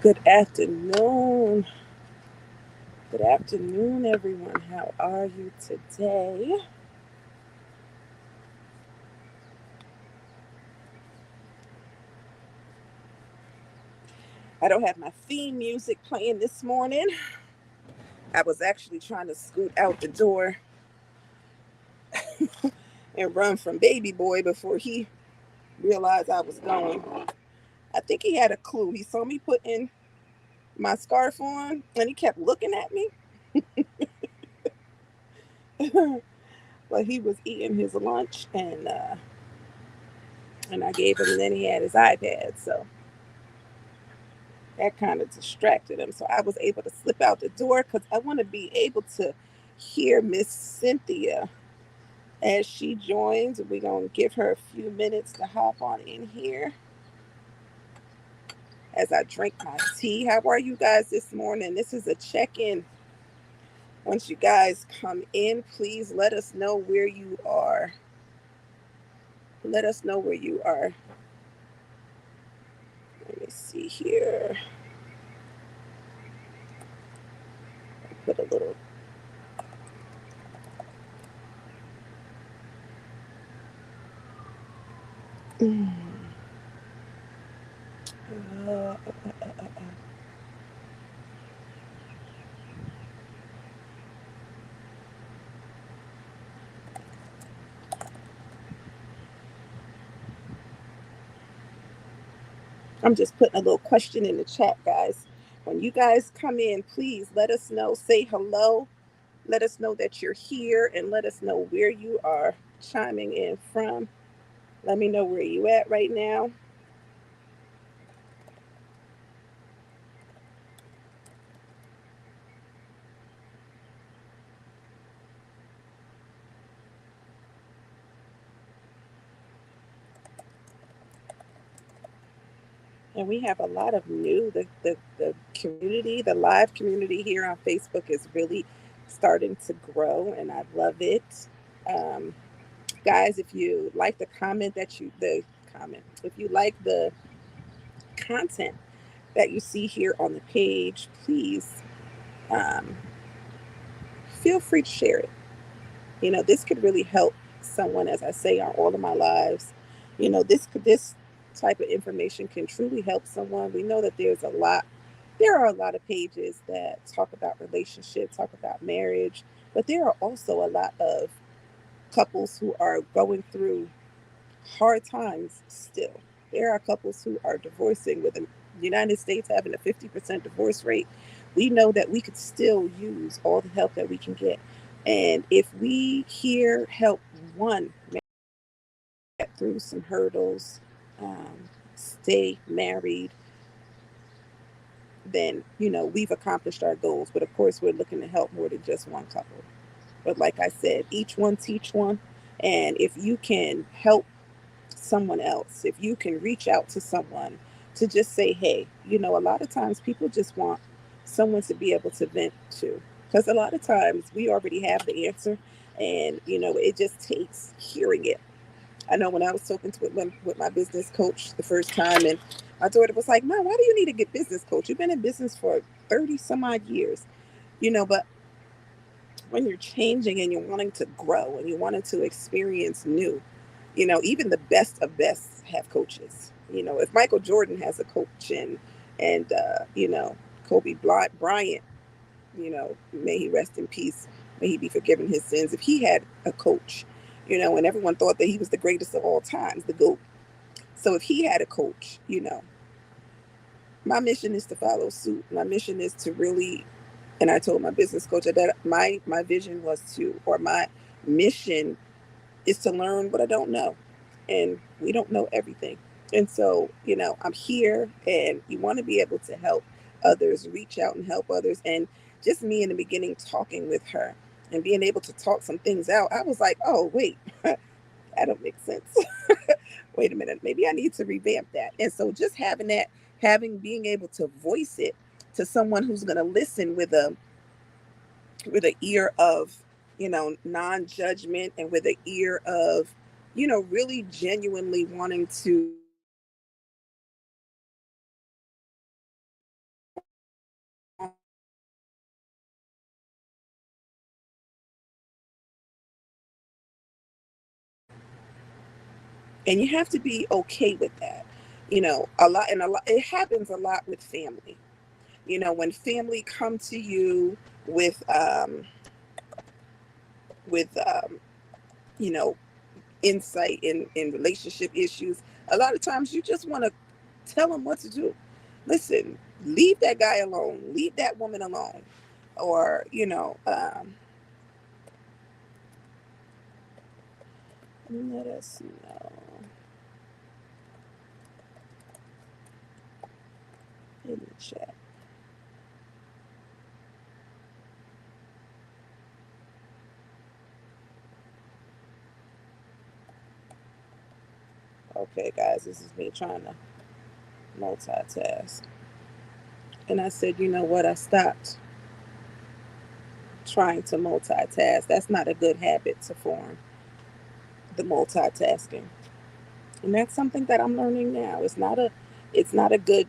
Good afternoon. Good afternoon, everyone. How are you today? I don't have my theme music playing this morning. I was actually trying to scoot out the door and run from baby boy before he realized I was going. I think he had a clue. He saw me putting my scarf on and he kept looking at me. But he was eating his lunch and I gave him, and then he had his iPad. So that kind of distracted him. So I was able to slip out the door because I want to be able to hear Miss Cynthia as she joins. We're going to give her a few minutes to hop on in here as I drink my tea. How are you guys this morning? This is a check in. Once you guys come in, please let us know where you are. Let us know where you are. Let me see here. Put a little. Uh, uh, uh, uh, uh. I'm just putting a little question in the chat, guys. When you guys come in, please let us know. Say hello. Let us know that you're here and let us know where you are chiming in from. Let me know where you at right now. And we have a lot of new, the community, the live community here on Facebook is really starting to grow, and I love it. Um, Guys, if you like the comment, if you like the content that you see here on the page, please um, feel free to share it. This could really help someone, as I say, on all of my lives. This type of information can truly help someone. We know that there are a lot of pages that talk about relationships, talk about marriage, but there are also a lot of couples who are going through hard times still. There are couples who are divorcing with the United States having a 50% divorce rate. We know that we could still use all the help that we can get. And if we here help one get through some hurdles, stay married, then, we've accomplished our goals. But of course, we're looking to help more than just one couple. But like I said, each one teach one. And if you can help someone else, if you can reach out to someone to just say, hey, a lot of times people just want someone to be able to vent to. Because a lot of times we already have the answer, and, it just takes hearing it. I know when I was talking with my business coach the first time, and my daughter was like, Mom, why do you need to get business coach? You've been in business for 30 some odd years, but when you're changing and you're wanting to grow and you're wanting to experience new, even the best of best have coaches. If Michael Jordan has a coach, and Kobe Bryant, may he rest in peace, may he be forgiven his sins. If he had a coach, and everyone thought that he was the greatest of all times, the GOAT. So if he had a coach, my mission is to follow suit. My mission is to really, and I told my business coach that my vision was to, or my mission is to learn what I don't know. And we don't know everything. And so, I'm here, and you want to be able to help others, reach out and help others. And just me in the beginning talking with her and being able to talk some things out, I was like, oh, wait, that don't make sense. Wait a minute, maybe I need to revamp that. And so just being able to voice it to someone who's going to listen with an ear of, non-judgment, and with an ear of, really genuinely wanting to And you have to be okay with that. A lot, it happens a lot with family. When family come to you with with you know insight in relationship issues, a lot of times you just want to tell them what to do. Listen, leave that guy alone, leave that woman alone, or let us know in the chat. Okay, guys, this is me trying to multitask. And I said, you know what? I stopped trying to multitask. That's not a good habit to form, the multitasking. And that's something that I'm learning now. It's not a good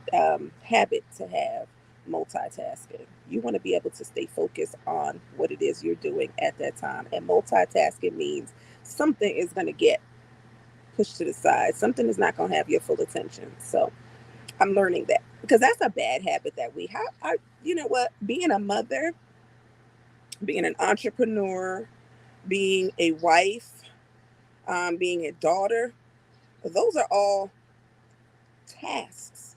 habit to have, multitasking. You want to be able to stay focused on what it is you're doing at that time. And multitasking means something is going to get pushed to the side. Something is not going to have your full attention. So I'm learning that, because that's a bad habit that we have. You know what? Being a mother, being an entrepreneur, being a wife, being a daughter, those are all tasks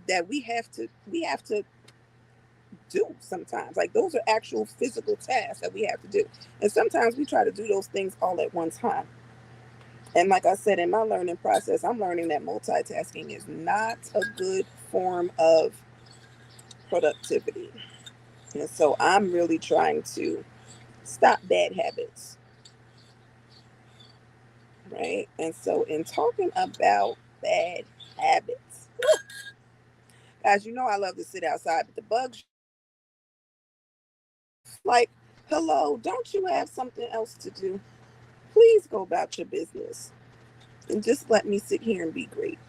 that we have to do sometimes. Like, those are actual physical tasks that we have to do. And sometimes we try to do those things all at one time. And like I said, in my learning process, I'm learning that multitasking is not a good form of productivity. And so I'm really trying to stop bad habits, right? And so, in talking about bad habits, guys, I love to sit outside, but the bugs, like, hello, don't you have something else to do? Please go about your business and just let me sit here and be great.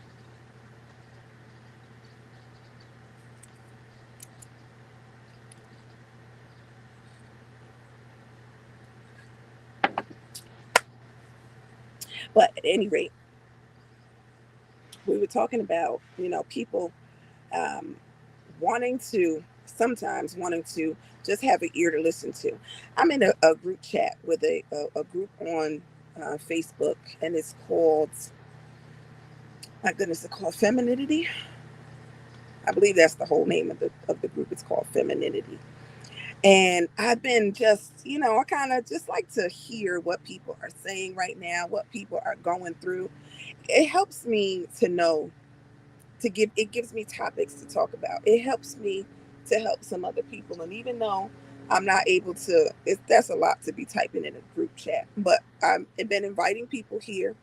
But at any rate, we were talking about, people um, wanting to just have an ear to listen to. I'm in a group chat with a group on Facebook, and it's called, my goodness, it's called Femininity. I believe that's the whole name of the group. It's called Femininity. And I've been just, I kind of just like to hear what people are saying right now, what people are going through. It helps me to know, it gives me topics to talk about. It helps me to help some other people. And even though I'm not able to, that's a lot to be typing in a group chat, but I've been inviting people here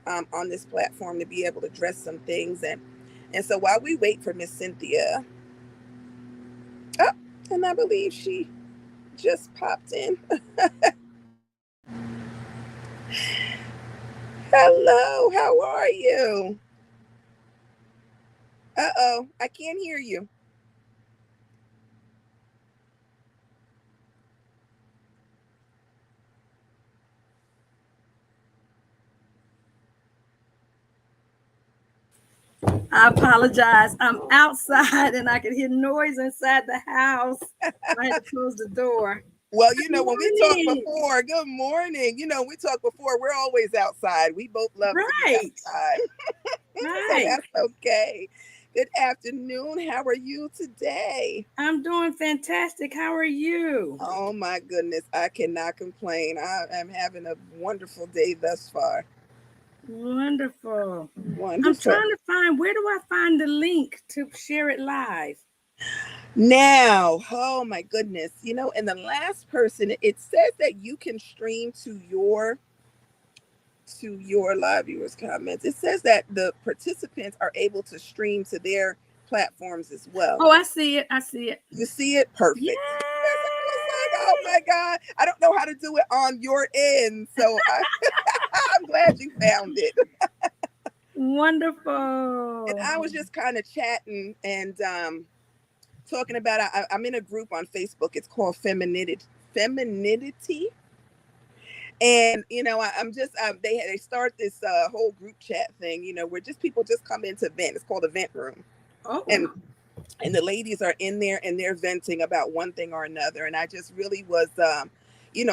on this platform to be able to address some things. And so while we wait for Miss Cynthia, oh, and I believe she just popped in. Hello, how are you? Uh-oh, I can't hear you. I apologize. I'm outside and I can hear noise inside the house. I had to close the door. Well, Good when we talked morning. before, good morning. We talked before, we're always outside. We both love to be Right. outside. So Right. that's okay. Good afternoon. How are you today? I'm doing fantastic. How are you? Oh my goodness, I cannot complain. I am having a wonderful day thus far. Wonderful. I'm Wonderful. trying to find, where do I find the link to share it live? Now, oh my goodness, and the last person, it says that you can stream to your live viewers comments. It says that the participants are able to stream to their platforms as well. Oh, I see it. I see it. You see it? Perfect. Yes, I was like, oh my God, I don't know how to do it on your end. So I'm glad you found it. And Wonderful. I was just kind of chatting and talking about, I'm in a group on Facebook. It's called Femininity. And they start this whole group chat thing, where just people just come in to vent. It's called a vent room, Oh, and the ladies are in there and they're venting about one thing or another. And I just really was,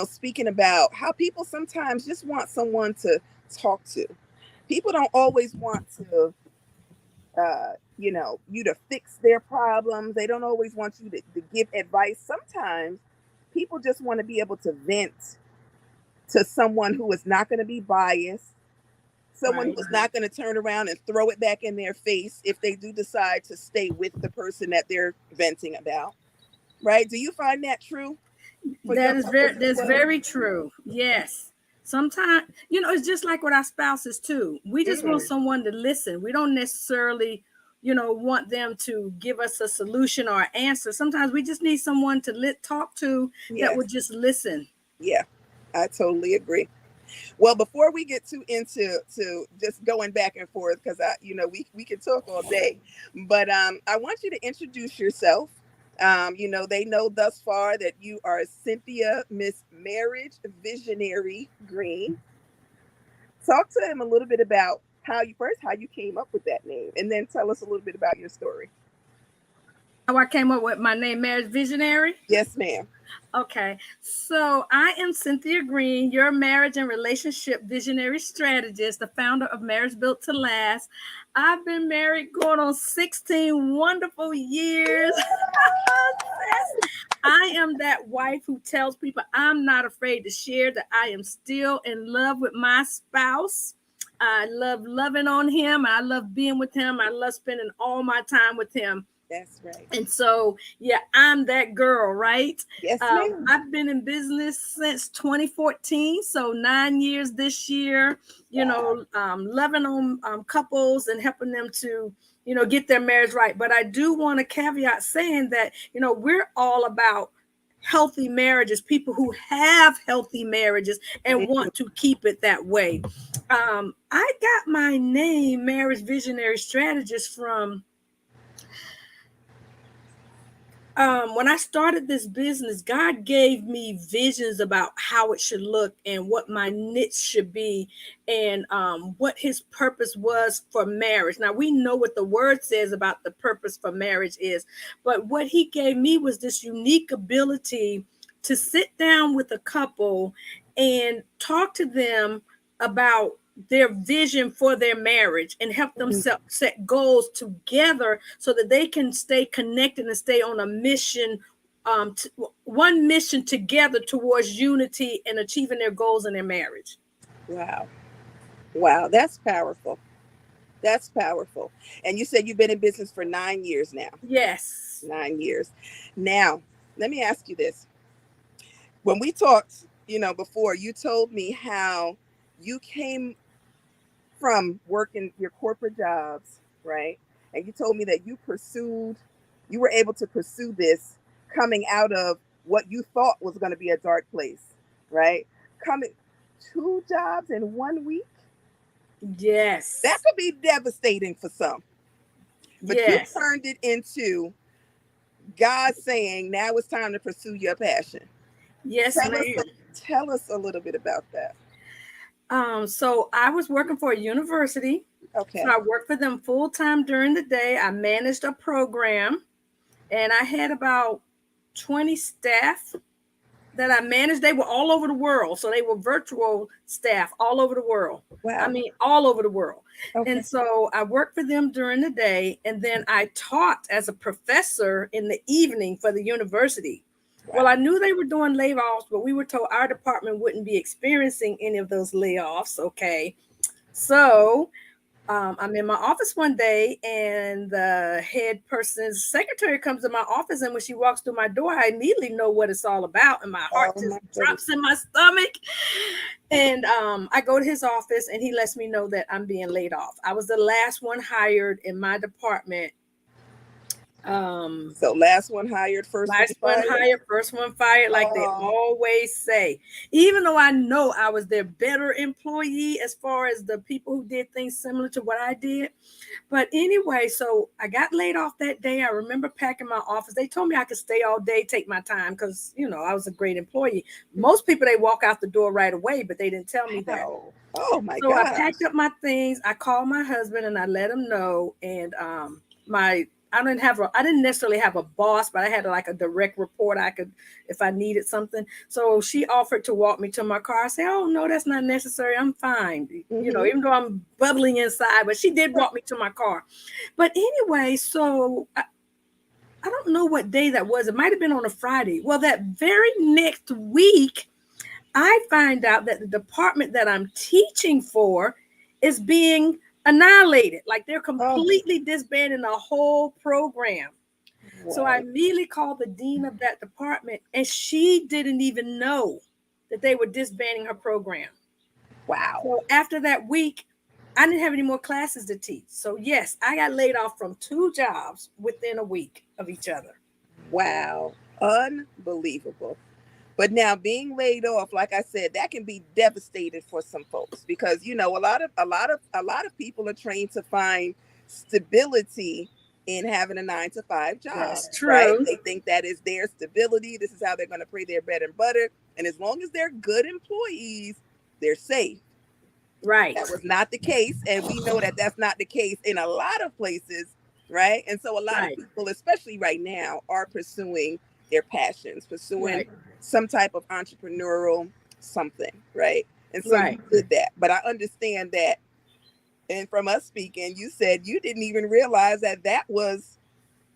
speaking about how people sometimes just want someone to talk to. People don't always want to, you to fix their problems. They don't always want you to give advice. Sometimes people just want to be able to vent to someone who is not going to be biased, someone who right. is not going to turn around and throw it back in their face if they do decide to stay with the person that they're venting about. Right? Do you find that true for your couples as That's well? very true. Yes. Sometimes, it's just like with our spouses too. We just want Mm, someone to listen. We don't necessarily, want them to give us a solution or an answer. Sometimes we just need someone to talk to that yes. would just listen. Yeah. I totally agree. Well, before we get too into just going back and forth, because we can talk all day, but I want you to introduce yourself. They know thus far that you are Cynthia Miss Marriage Visionary Green. Talk to them a little bit about how you came up with that name, and then tell us a little bit about your story. How I came up with my name, Marriage Visionary. Yes, ma'am. Okay, so I am Cynthia Greene, your marriage and relationship visionary strategist, the founder of Marriage Built to Last. I've been married going on 16 wonderful years. I am that wife who tells people I'm not afraid to share that I am still in love with my spouse. I love loving on him. I love being with him. I love spending all my time with him. That's right. And so, yeah, I'm that girl, right? Yes, ma'am. I've been in business since 2014, so 9 years this year, Wow. loving on couples and helping them to, get their marriage right. But I do want to caveat saying that, we're all about healthy marriages, people who have healthy marriages and want to keep it that way. I got my name, Marriage Visionary Strategist, from when I started this business. God gave me visions about how it should look and what my niche should be, and what his purpose was for marriage. Now, we know what the word says about the purpose for marriage is, but what he gave me was this unique ability to sit down with a couple and talk to them about their vision for their marriage and help them set goals together so that they can stay connected and stay on a mission, one mission together towards unity and achieving their goals in their marriage. Wow. Wow. That's powerful. That's powerful. And you said you've been in business for 9 years now. Yes. 9 years. Now, let me ask you this. When we talked, before, you told me how you came from working your corporate jobs, right? And you told me that you were able to pursue this coming out of what you thought was going to be a dark place, right? Coming 2 jobs in 1 week, that Yes. could be devastating for some. But you Yes. turned it into God saying, now it's time to pursue your passion. Yes, Tell us, ma'am. tell us a little bit about that. So I was working for a university. So Okay. I worked for them full time during the day. I managed a program, and I had about 20 staff that I managed. They were all over the world. So they were virtual staff all over the world. I Wow. mean, all over the world. Okay. And so I worked for them during the day, and then I taught as a professor in the evening for the university. Well, Wow. I knew they were doing layoffs, but we were told our department wouldn't be experiencing any of those layoffs. Okay. So I'm in my office one day, and the head person's secretary comes to my office. And when she walks through my door, I immediately know what it's all about. And my heart Oh just my goodness. drops in my stomach. And I go to his office, and he lets me know that I'm being laid off. I was the last one hired in my department So last one hired, first one Last one fired. hired, first one fired, like they Oh, always say. Even though I know I was their better employee as far as the people who did things similar to what I did. But anyway, so I got laid off that day. I remember packing my office. They told me I could stay all day, take my time, because, I was a great employee. Most people, they walk out the door right away, but they didn't tell me that. wow. Oh my So I gosh. packed up my things. I called my husband and I let him know. And my I didn't necessarily have a boss, but I had like a direct report I could if I needed something. So she offered to walk me to my car. I said, "Oh no, that's not necessary. I'm fine." Mm-hmm. Even though I'm bubbling inside, but she did walk me to my car. But anyway, so I don't know what day that was. It might have been on a Friday. Well, that very next week, I find out that the department that I'm teaching for is being annihilated. Like they're Oh, completely disbanding the whole program. So I what? immediately called the dean of that department, and she didn't even know that they were disbanding her program. Wow. So after that week, I didn't have any more classes to teach. So yes, I got laid off from 2 jobs within a week of each other. Wow. Unbelievable. But now being laid off, like I said, that can be devastating for some folks because a lot of people are trained to find stability in having a 9 to 5 job, That's right? true. They think that is their stability. This is how they're going to pay their bread and butter. And as long as they're good employees, they're safe. Right. That was not the case, and we know that that's not the case in a lot of places, right? And so a lot of Right. people, especially right now, are pursuing their passions, pursuing Right. some type of entrepreneurial something, right? And so you Right. did that, but I understand that. And from us speaking, you said you didn't even realize that that was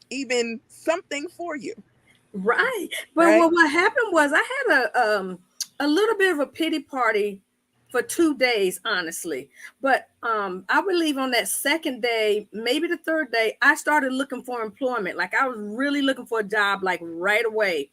even something for you, Right. But right? what happened was I had a little bit of a pity party for 2 days, honestly. But I believe on that second day, maybe the third day, I started looking for employment. Like I was really looking for a job like right away.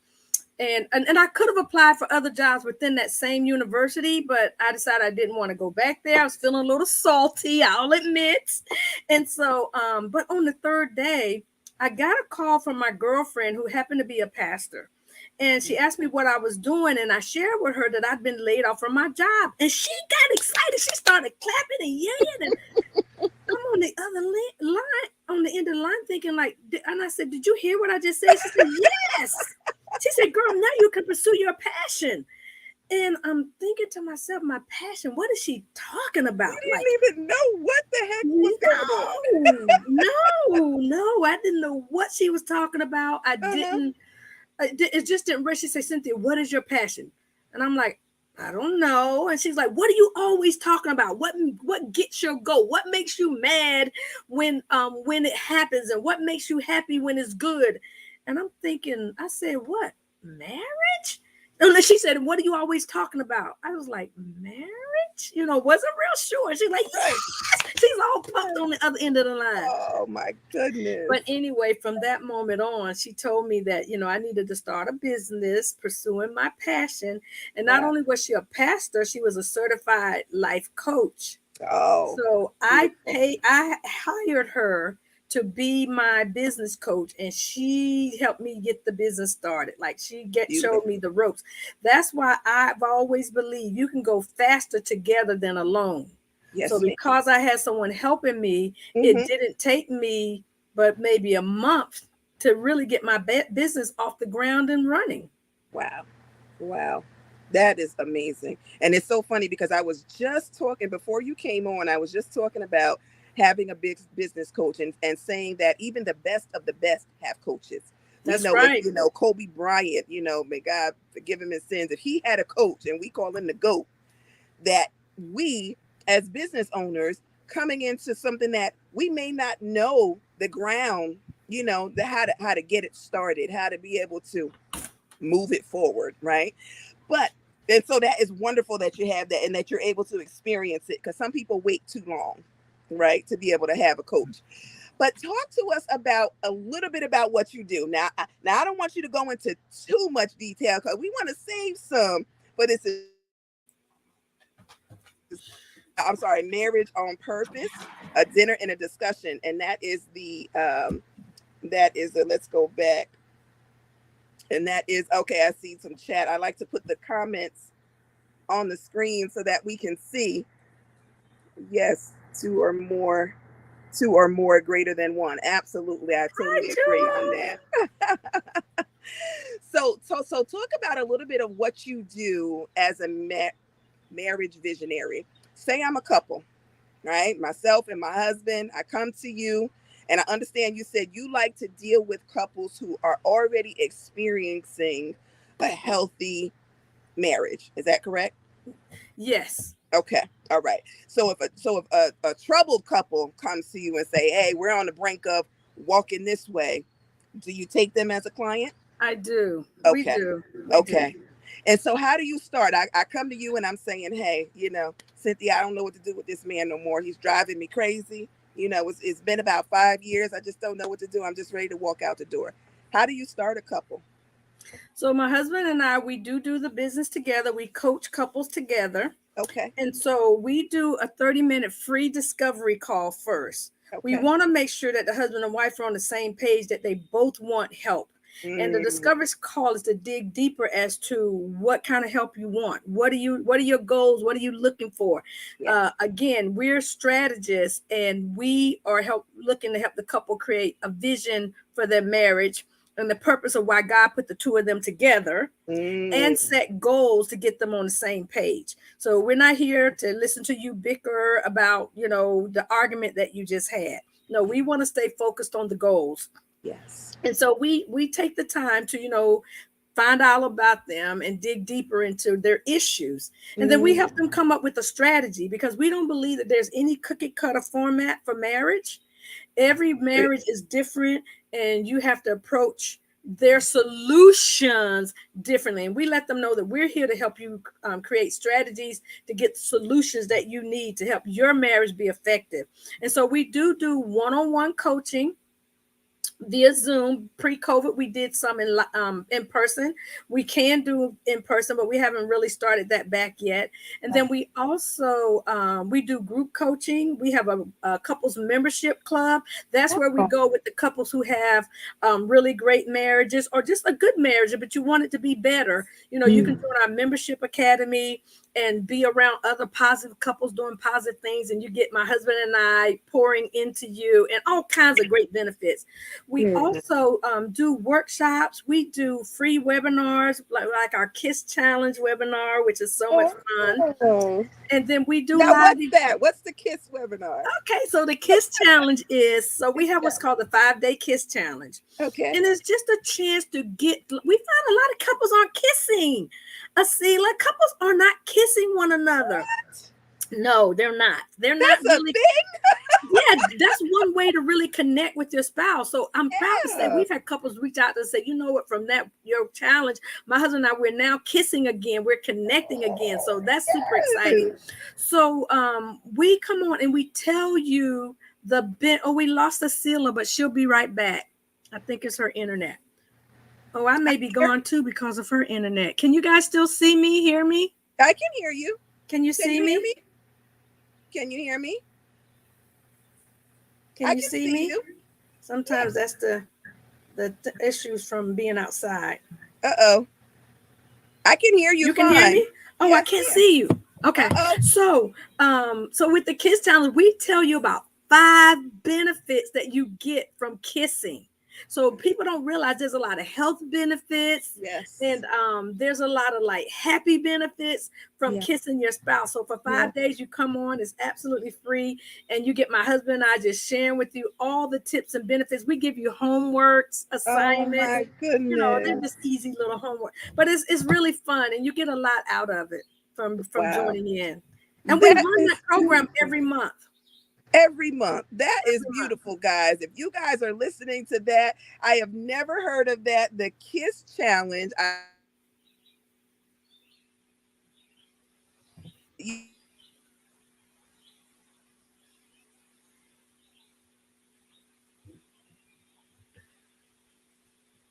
And I could have applied for other jobs within that same university, but I decided I didn't want to go back there. I was feeling a little salty, I'll admit. And so, but on the third day, I got a call from my girlfriend who happened to be a pastor. And she asked me what I was doing, and I shared with her that I'd been laid off from my job. And she got excited. She started clapping and yelling. And I'm on the other line, on the end of the line, thinking like, and I said, "Did you hear what I just said?" She said, "Yes." She said, "Girl, now you can pursue your passion." And I'm thinking to myself, my passion, what is she talking You about? Like, didn't even know what the heck was going on. no, I didn't know what she was talking about. Uh-huh. It just didn't rush. She said, "Cynthia, what is your passion?" And I'm like, "I don't know." And she's like, "What are you always talking about? What gets your goat? What makes you mad when it happens? And what makes you happy when it's good?" And I'm thinking, I said, "What? Marriage?" And she said, "What are you always talking about?" I was like, "Marriage?" Wasn't real sure. She's like, Right. "Yes." She's all pumped on the other end of the line. Oh my goodness. But anyway, from that moment on, she told me that, I needed to start a business pursuing my passion. And not Wow. only was she a pastor, she was a certified life coach. Oh, So beautiful. I hired her to be my business coach, and she helped me get the business started. Like showed me Beautiful. the ropes. That's why I've always believed you can go faster together than alone. So Yes, ma'am. because I had someone helping me, it Hmm. didn't take me but maybe a month to really get my business off the ground and running. Wow. Wow. That is amazing. And it's so funny because I was just talking before you came on, I was just talking about having a big business coach and saying that even the best of the best have coaches. We That's know if, right. Kobe Bryant, may God forgive him his sins, if he had a coach and we call him the GOAT, that we as business owners coming into something that we may not know the ground, the how to get it started, how to be able to move it forward, right? But and so that is wonderful that you have that and that you're able to experience it because some people wait too long, right, to be able to have a coach. But talk to us about a little bit about what you do. Now I don't want you to go into too much detail because we want to save some for this. I'm sorry, marriage on purpose, a dinner and a discussion, and that is the That is a, let's go back. And that is, okay, I see some chat. I like to put the comments on the screen so that we can see. Yes, two or more greater than one. Absolutely. I Hi, totally agree on Joe. that. So talk about a little bit of what you do as a marriage visionary. Say I'm a couple, right? Myself and my husband. I come to you, and I understand you said you like to deal with couples who are already experiencing a healthy marriage. Is that correct? Yes, Okay. All right. So if a troubled couple comes to you and say, "Hey, we're on the brink of walking this way," do you take them as a client? I do. We Okay. do. We do. Okay. And so how do you start? I come to you and I'm saying, "Hey, Cynthia, I don't know what to do with this man no more. He's driving me crazy. It's been about 5 years. I just don't know what to do. I'm just ready to walk out the door." How do you start a couple? So my husband and I, we do the business together. We coach couples together. Okay. And so we do a 30-minute free discovery call first. We Okay. want to make sure that the husband and wife are on the same page, that they both want help. And the Mm, discovery call is to dig deeper as to what kind of help you want. What are your goals? What are you looking for? yes. Again, we're strategists, and we are looking to help the couple create a vision for their marriage and the purpose of why God put the two of them together, Mm, and set goals to get them on the same page. So we're not here to listen to you bicker about, the argument that you just had. No, we want to stay focused on the goals. yes. And so we take the time to, find out about them and dig deeper into their issues. And then we Mm, help them come up with a strategy, because we don't believe that there's any cookie cutter format for marriage. Every marriage is different, and you have to approach their solutions differently. And we let them know that we're here to help you create strategies to get solutions that you need to help your marriage be effective. And so we do one-on-one coaching via Zoom. Pre-COVID, we did some in person. We can do in person, but we haven't really started that back yet. And then we also we do group coaching. We have a couples membership club. That's where we go with the couples who have really great marriages, or just a good marriage, but you want it to be better. You can join our membership academy and be around other positive couples doing positive things, and you get my husband and I pouring into you, and all kinds of great benefits. We mm. also do workshops. We do free webinars, like our Kiss Challenge webinar, which is so much fun. Oh. And then we do Now, live. what's that? What's the KISS webinar? Okay, so the Kiss Challenge is, so we Kiss have what's challenge. called the 5-day Kiss Challenge. Okay. And it's just a chance to we find a lot of couples aren't kissing. Asila, couples are not kissing one another. What? No, they're not. They're not That's a really. thing. Yeah, that's one way to really connect with your spouse. So I'm proud to say Yeah. we've had couples reach out to say, you know what, from that your challenge, my husband and I, we're now kissing again, we're connecting again. So that's super exciting. Yes. So we come on and we tell you we lost the sealer, but she'll be right back. I think it's her internet. Oh, I may be gone too because of her internet. Can you guys still see me, hear me? I can hear you. Can you Can see you hear me? me? Can you hear me? Can I you can see see me? you. Sometimes Yes. that's the issues from being outside. Uh-oh. I can hear you You can hear fine. me? Oh, I Yes, can't ma'am. see you. Okay. Uh-oh. So with the Kiss Challenge, we tell you about 5 benefits that you get from kissing. So people don't realize there's a lot of health benefits, Yes. and there's a lot of like happy benefits from Yeah. kissing your spouse. So for Yeah. 5 days, you come on, it's absolutely free, and you get my husband and I just sharing with you all the tips and benefits. We give you homeworks, Oh assignments. my They're goodness. just easy little homework, but it's really fun, and you get a lot out of it from Wow. joining in. And we That run is that program beautiful. every month. Every month. That is Every month. beautiful, guys. If you guys are listening to that, I have never heard of that. The KISS Challenge.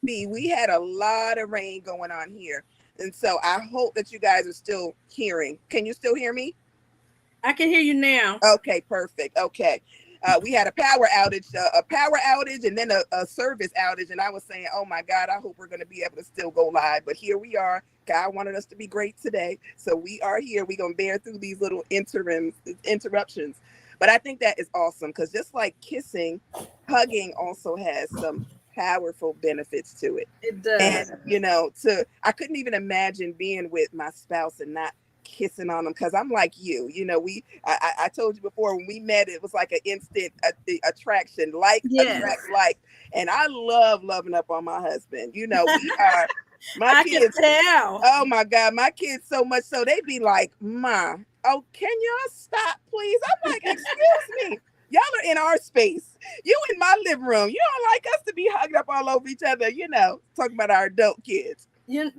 We had a lot of rain going on here. And so I hope that you guys are still hearing. Can you still hear me? I can hear you now. Okay, perfect. Okay. We had a power outage, and then a service outage. And I was saying, oh my God, I hope we're going to be able to still go live. But here we are. God wanted us to be great today, so we are here. We're gonna bear through these little interruptions. But I think that is awesome, because just like kissing, hugging also has some powerful benefits to it. It does. And to I couldn't even imagine being with my spouse and not kissing on them, because I'm like I told you before, when we met, it was like an instant attraction, like Yes. attract like. And I love loving up on my husband. We are my I can kids. tell. Oh my God, my kids so much so they be like, Ma, oh, can y'all stop, please? I'm like, excuse me. Y'all are in our space. You in my living room. You don't like us to be hugged up all over each other, talking about our adult kids. You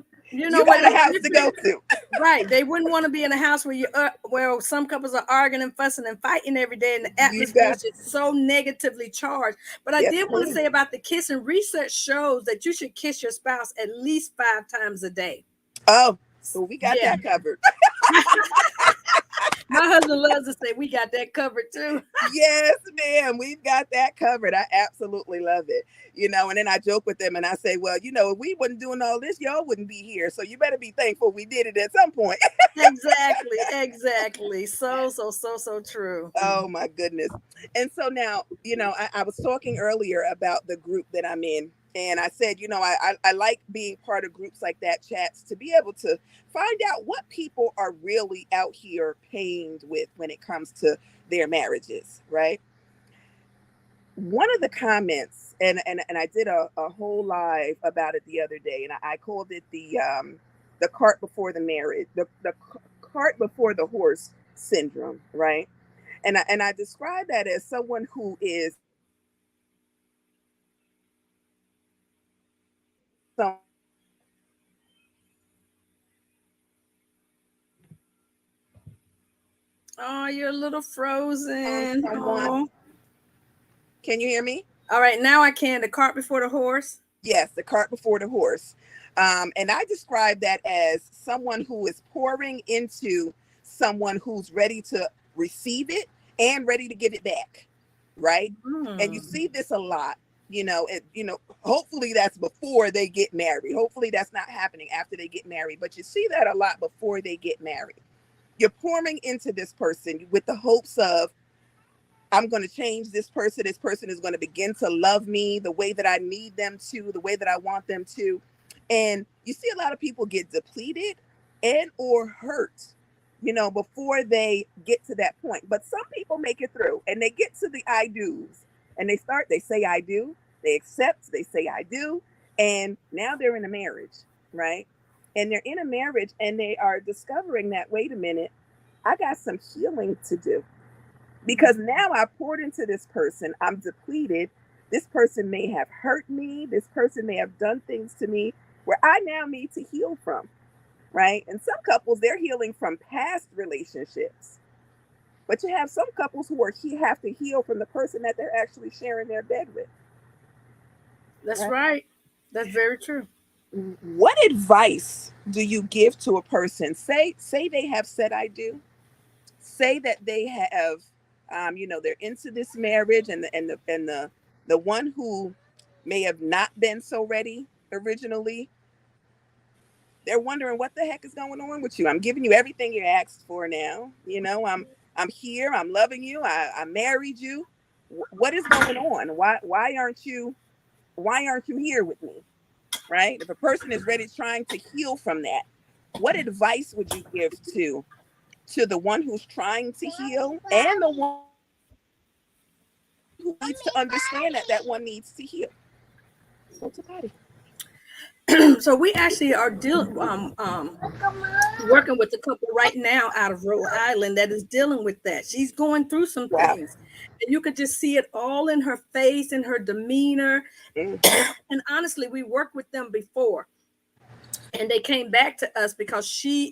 know You what? got a house to go to. Right. They wouldn't want to be in a house where some couples are arguing and fussing and fighting every day, and the atmosphere is so negatively charged. But I did want to say about the kissing. Research shows that you should kiss your spouse at least 5 times a day. Oh, so we got that covered. My husband loves to say we got that covered too. Yes, ma'am. We've got that covered. I absolutely love it. And then I joke with them and I say, well, if we wasn't doing all this, y'all wouldn't be here. So you better be thankful we did it at some point. Exactly. So true. Oh my goodness. And so now, I was talking earlier about the group that I'm in. And I said, I like being part of groups like that, chats, to be able to find out what people are really out here pained with when it comes to their marriages, right? One of the comments, and I did a whole live about it the other day, and I called it the cart before the marriage, the cart before the horse syndrome, right? And I describe that as someone who is some Oh, you're a little frozen. someone. Oh. Can you hear me? All right, now I can. The cart before the horse. Yes, the cart before the horse. And I describe that as someone who is pouring into someone who's ready to receive it and ready to give it back, right? And you see this a lot, hopefully that's before they get married. Hopefully that's not happening after they get married, but you see that a lot before they get married. You're pouring into this person with the hopes of, I'm going to change this person. This person is going to begin to love me the way that I need them to, the way that I want them to. And you see a lot of people get depleted and or hurt, before they get to that point. But some people make it through and they get to the I do's and they say I do, they accept, they say I do. And now they're in a marriage, right? And they're in a marriage and they are discovering that, wait a minute, I got some healing to do. Because now I poured into this person, I'm depleted. This person may have hurt me. This person may have done things to me where I now need to heal from, right? And some couples, they're healing from past relationships. But you have some couples who have to heal from the person that they're actually sharing their bed with. That's right. That's very true. What advice do you give to a person? Say they have said I do. Say that they have they're into this marriage, and the one who may have not been so ready originally, they're wondering what the heck is going on with you. I'm giving you everything you asked for now. I'm here. I'm loving you. I married you. What is going on? Why aren't you here with me? Right? If a person is ready, trying to heal from that, what advice would you give to the one who's trying to heal and the one who needs to understand that one needs to heal? So we actually are working with a couple right now out of Rhode Island that is dealing with that. She's going through some things, and you could just see it all in her face and her demeanor. And honestly, we worked with them before, and they came back to us because they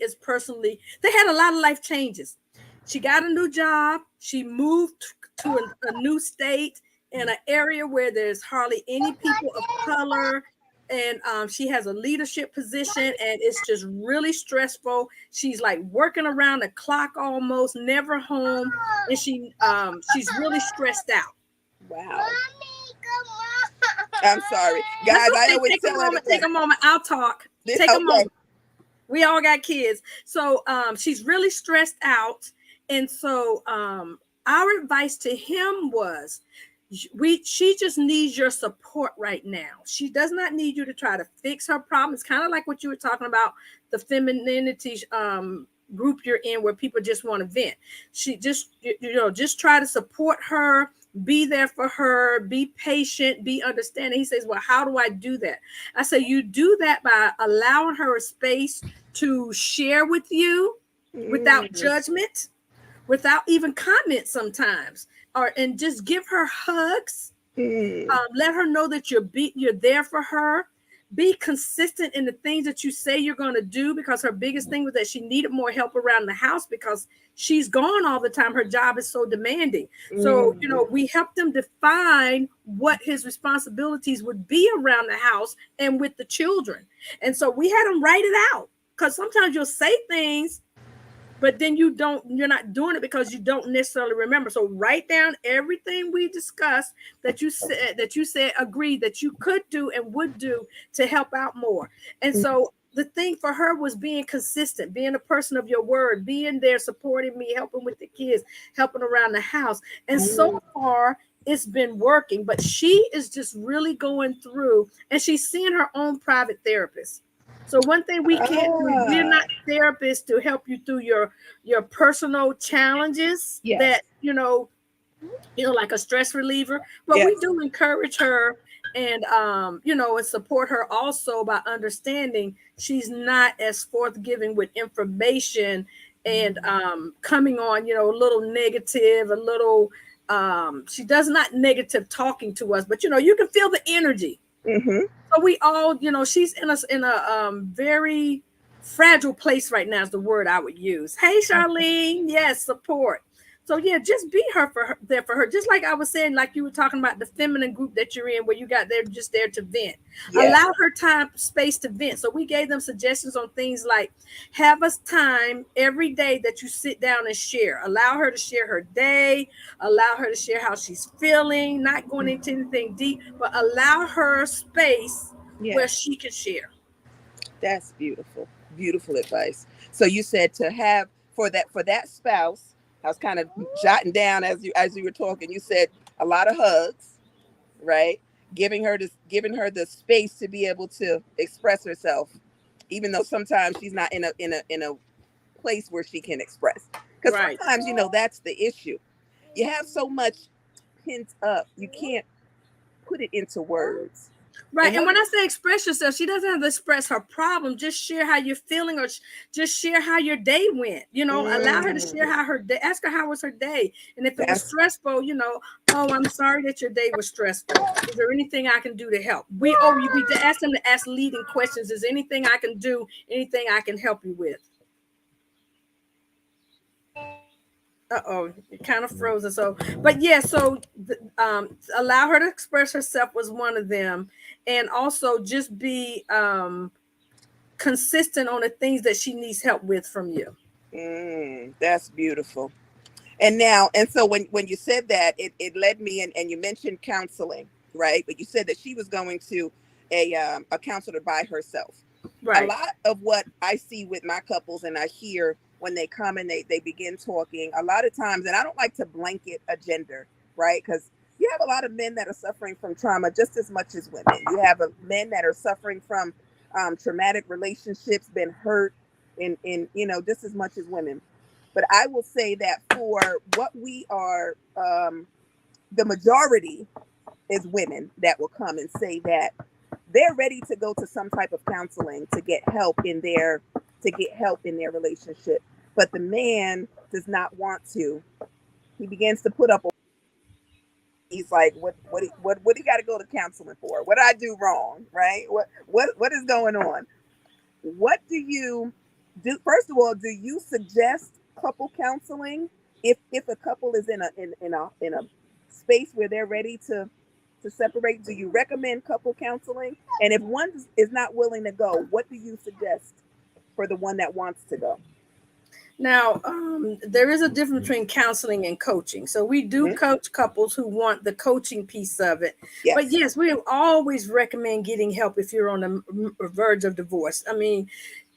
had a lot of life changes. She got a new job. She moved to a new state in an area where there's hardly any people of color. and she has a leadership position, and it's just really stressful. She's like working around the clock, almost never home, and she's really stressed out. Wow. I'm sorry, That's guys. I okay. always Take a tell moment. everyone. Take a moment. I'll talk. Take a Okay. moment. We all got kids, so she's really stressed out, and so our advice to him was, she just needs your support right now. She does not need you to try to fix her problems. Kind of like what you were talking about, the femininity group you're in, where people just want to vent. She just, just try to support her, be there for her, be patient, be understanding. He says, well, how do I do that? I say, you do that by allowing her a space to share with you without judgment, without even comment sometimes, and just give her hugs. Let her know that you're there for her. Be consistent in the things that you say you're going to do, because her biggest thing was that she needed more help around the house because she's gone all the time. Her job is so demanding. So, we helped them define what his responsibilities would be around the house and with the children. And so we had them write it out, because sometimes you'll say things, but then you're not doing it because you don't necessarily remember. So write down everything we discussed that you said agreed that you could do and would do to help out more. And so the thing for her was being consistent, being a person of your word, being there, supporting me, helping with the kids, helping around the house. And so far it's been working, but she is just really going through, and she's seeing her own private therapist. So one thing we can't do, we're not therapists to help you through your personal challenges that, like a stress reliever, but we do encourage her and, and support her also by understanding she's not as forthgiving with information and coming on, a little negative, a little, she does not negative talking to us, but, you can feel the energy. So we all, she's in a very fragile place right now is the word I would use. Hey, Charlene. Yes, support. So yeah, just be there for her. Just like I was saying, like you were talking about the feminine group that you're in, where you got there just there to vent. Allow her time, space to vent. So we gave them suggestions on things like, have us time every day that you sit down and share. Allow her to share her day. Allow her to share how she's feeling. Not going into anything deep, but allow her space where she can share. That's beautiful. Beautiful advice. So you said to have for that spouse. I was kind of jotting down as you were talking. You said a lot of hugs, right? Giving her the space to be able to express herself, even though sometimes she's not in a place where she can express. Because sometimes that's the issue. You have so much pent up, you can't put it into words. Right. And when I say express yourself, she doesn't have to express her problem. Just share how you're feeling, or just share how your day went. Allow her to share how her day. Ask her how was her day. And if it was stressful, oh, I'm sorry that your day was stressful. Is there anything I can do to help? We ask them to ask leading questions. Is there anything I can do? Anything I can help you with? It kind of frozen. So, but yeah, so allow her to express herself was one of them, and also just be consistent on the things that she needs help with from you. That's beautiful. And so when you said that, it led me, and you mentioned counseling, right? But you said that she was going to a counselor by herself. Right. A lot of what I see with my couples, and I hear when they come and they begin talking, a lot of times, and I don't like to blanket a gender, right? Because you have a lot of men that are suffering from trauma just as much as women. You have men that are suffering from traumatic relationships, been hurt in just as much as women. But I will say that for what we are, the majority is women that will come and say that they're ready to go to some type of counseling to get help in their relationship. But the man does not want to. He begins to put up. He's like, what do you got to go to counseling for? What did I do wrong? Right? What is going on? What do you do? First of all, do you suggest couple counseling if a couple is in a space where they're ready to to separate? Do you recommend couple counseling? And if one is not willing to go, what do you suggest for the one that wants to go? Now, there is a difference between counseling and coaching. So we do coach couples who want the coaching piece of it. Yes. But yes, we always recommend getting help if you're on the verge of divorce. I mean,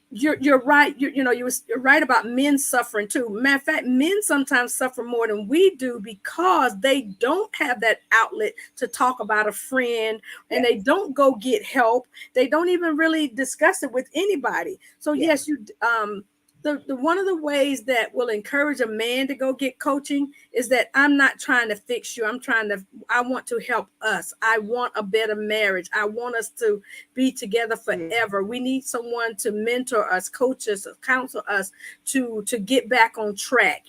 you're right. You're right about men suffering too. Matter of fact, men sometimes suffer more than we do because they don't have that outlet to talk about a friend, and they don't go get help. They don't even really discuss it with anybody. So yes, the one of the ways that will encourage a man to go get coaching is that I'm not trying to fix you. I want to help us. I want a better marriage. I want us to be together forever. We need someone to mentor us, coach us, counsel us to get back on track.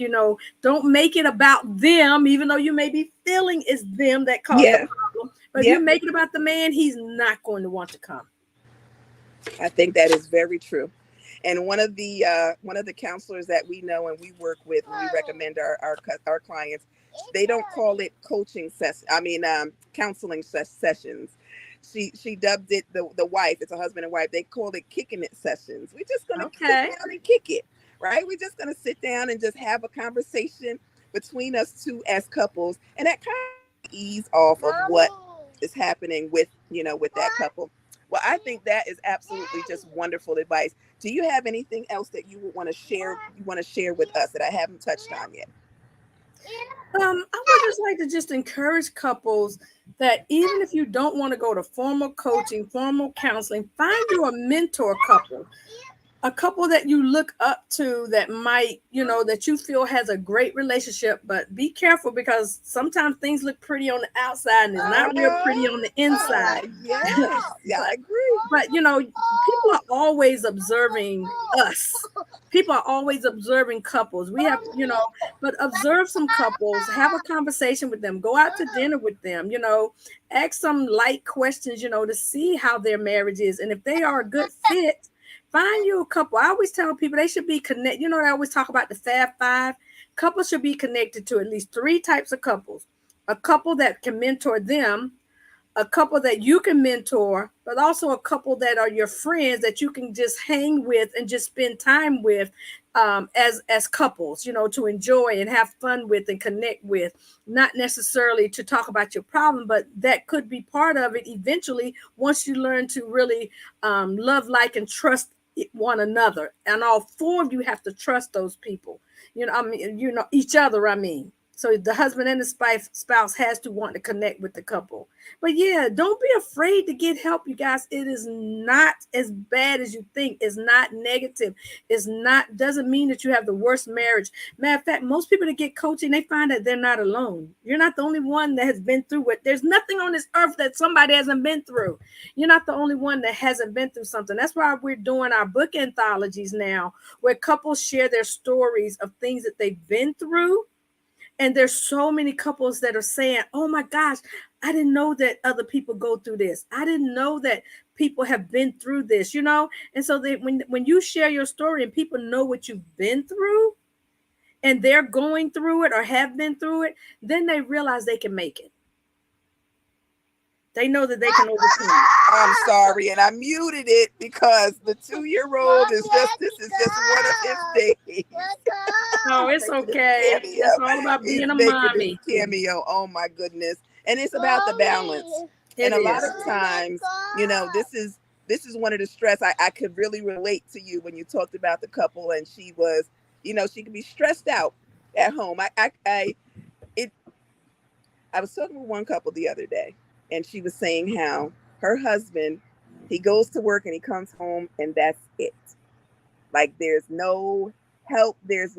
Don't make it about them, even though you may be feeling it's them that caused the problem. But if you make it about the man, he's not going to want to come. I think that is very true. And one of the counselors that we know and we work with, and we recommend our clients, they don't call it counseling sessions. She dubbed it the wife. It's a husband and wife. They call it kicking it sessions. We're just gonna sit down and kick it, right? We're just gonna sit down and just have a conversation between us two as couples, and that kind of ease off of what is happening with that couple. Well, I think that is absolutely just wonderful advice. Do you have anything else that you would want to share? You want to share with us that I haven't touched on yet? I would just like to just encourage couples that even if you don't want to go to formal coaching, formal counseling, find you a mentor couple. A couple that you look up to that might, that you feel has a great relationship, but be careful because sometimes things look pretty on the outside and it's not real pretty on the inside. Yes, yeah, I agree. But, people are always observing us. People are always observing couples. We have, but observe some couples, have a conversation with them, go out to dinner with them, ask some light questions, to see how their marriage is. And if they are a good fit, find you a couple. I always tell people they should be connected. I always talk about the Fab Five. Couples should be connected to at least 3 types of couples. A couple that can mentor them, a couple that you can mentor, but also a couple that are your friends that you can just hang with and just spend time with as couples, to enjoy and have fun with and connect with, not necessarily to talk about your problem, but that could be part of it eventually once you learn to really love, like, and trust one another. And all 4 of you have to trust those people, each other. So the husband and the spouse has to want to connect with the couple. But yeah, don't be afraid to get help, you guys. It is not as bad as you think. It's not negative. Doesn't mean that you have the worst marriage. Matter of fact, most people that get coaching, they find that they're not alone. You're not the only one that has been through it. There's nothing on this earth that somebody hasn't been through. You're not the only one that hasn't been through something. That's why we're doing our book anthologies now, where couples share their stories of things that they've been through. And there's so many couples that are saying, oh my gosh, I didn't know that other people go through this. I didn't know that people have been through this, And so when you share your story and people know what you've been through and they're going through it or have been through it, then they realize they can make it. They know that they can overcome it. I'm sorry, and I muted it because the 2-year-old this is just one of his days. Oh, it's okay. It's all about being a mommy. Cameo. Oh my goodness. And it's about the balance. And a lot of times, this is one of the stress. I could really relate to you when you talked about the couple and she was, she could be stressed out at home. I was talking with one couple the other day, and she was saying how her husband, he goes to work and he comes home and that's it. Like there's no help, it's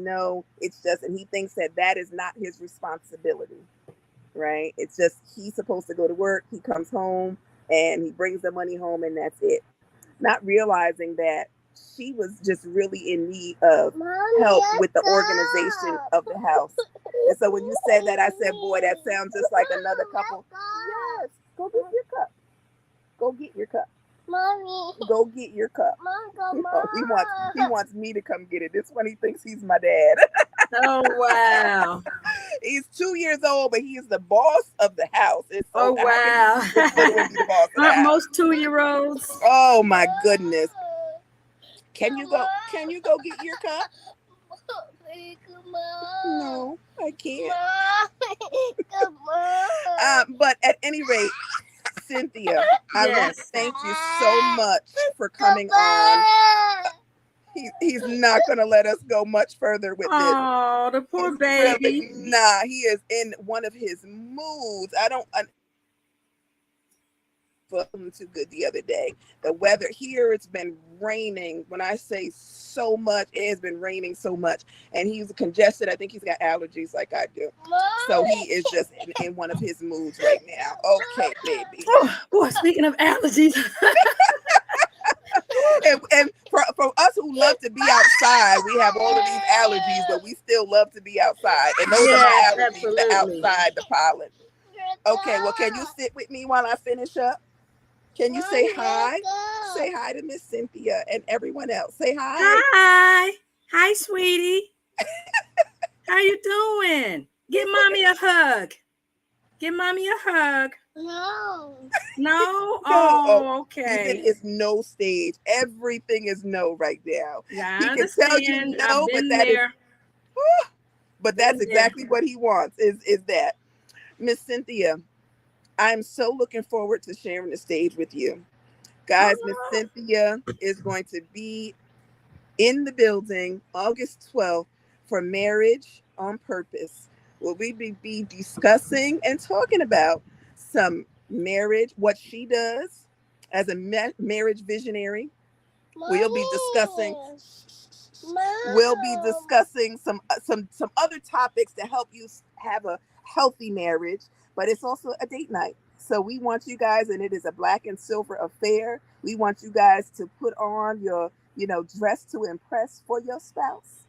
just, and he thinks that is not his responsibility, right? It's just, he's supposed to go to work, he comes home and he brings the money home and that's it. Not realizing that she was just really in need of help with the organization of the house. And so when you said that, I said, boy, that sounds just like another couple. Yes, go get your cup. Go get your cup. Mommy. Go get your cup. Mom, he wants me to come get it. This one, he thinks he's my dad. Oh, wow. He's 2 years old, but he is the boss of the house. And so Oh, how can he wow. be this little and be the boss of the Aren't house? most 2-year-olds? Oh my goodness. Can you go? Can you go get your cup? No, I can't. But at any rate, Cynthia, I want to Yes. thank you so much for coming on. He's not going to let us go much further with this. Oh, the poor He's baby. really, nah, he is in one of his moods. I wasn't too good the other day. The weather here, it's been raining. When I say so much, it has been raining so much. And he's congested. I think he's got allergies like I do. So he is just in one of his moods right now. Okay, baby. Oh, boy, speaking of allergies. And for us who love to be outside, we have all of these allergies, but we still love to be outside. And those are my allergies, absolutely. the outside, the pollen. Okay, well, can you sit with me while I finish up? Can you say hi? Say hi to Miss Cynthia and everyone else. Say hi. Hi. Hi, sweetie. How you doing? Give mommy a hug. Give mommy a hug. No. No? Oh, okay. He's in his no stage. Everything is no right now. Yeah, He I can tell you understand. no, I've but been that is, there. but that's exactly what he wants. Is that Miss Cynthia? I'm so looking forward to sharing the stage with you. Guys, Miss Cynthia is going to be in the building August 12th for Marriage on Purpose. Will we be discussing and talking about some marriage, what she does as a marriage visionary. We'll be discussing some other topics to help you have a healthy marriage, but it's also a date night. So we want you guys, and it is a black and silver affair. We want you guys to put on your, dress to impress for your spouse.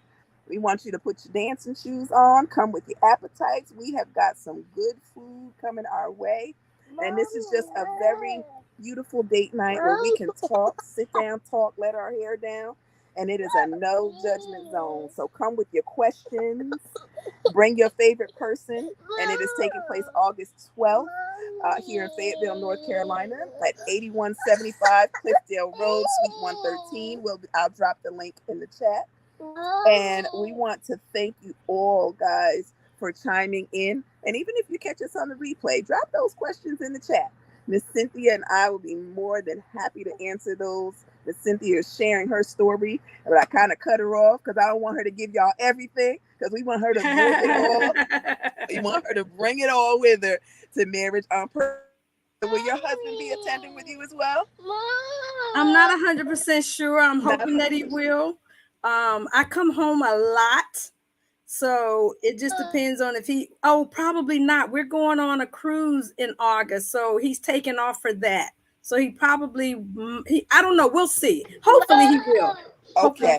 We want you to put your dancing shoes on, come with your appetites. We have got some good food coming our way. And this is just a very beautiful date night where we can talk, sit down, talk, let our hair down. And it is a no judgment zone. So come with your questions, bring your favorite person. And it is taking place August 12th here in Fayetteville, North Carolina at 8175 Cliffdale Road, Suite 113. I'll drop the link in the chat. And we want to thank you all, guys, for chiming in. And even if you catch us on the replay, drop those questions in the chat. Miss Cynthia and I will be more than happy to answer those. Miss Cynthia is sharing her story, but I kind of cut her off because I don't want her to give y'all everything, because we want her to bring it all. We want her to bring it all with her to Marriage on Purpose. Will your husband be attending with you as well? I'm not 100% sure. I'm hoping that he will. I come home a lot, so it just depends on if he. Oh, probably not. We're going on a cruise in August, so he's taking off for that. So he probably. I don't know. We'll see. Hopefully he will. Okay.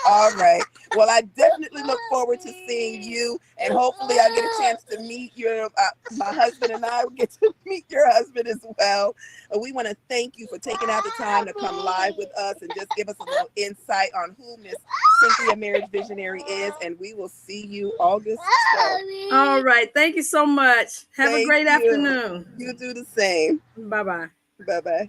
All right. Well, I definitely look forward to seeing you, and hopefully I get a chance to meet your my husband, and I will get to meet your husband as well. We want to thank you for taking out the time to come live with us and just give us a little insight on who Miss Cynthia Marriage Visionary is, and we will see you August 12th. All right. Thank you so much. Have a great afternoon. You do the same. Bye-bye. Bye-bye.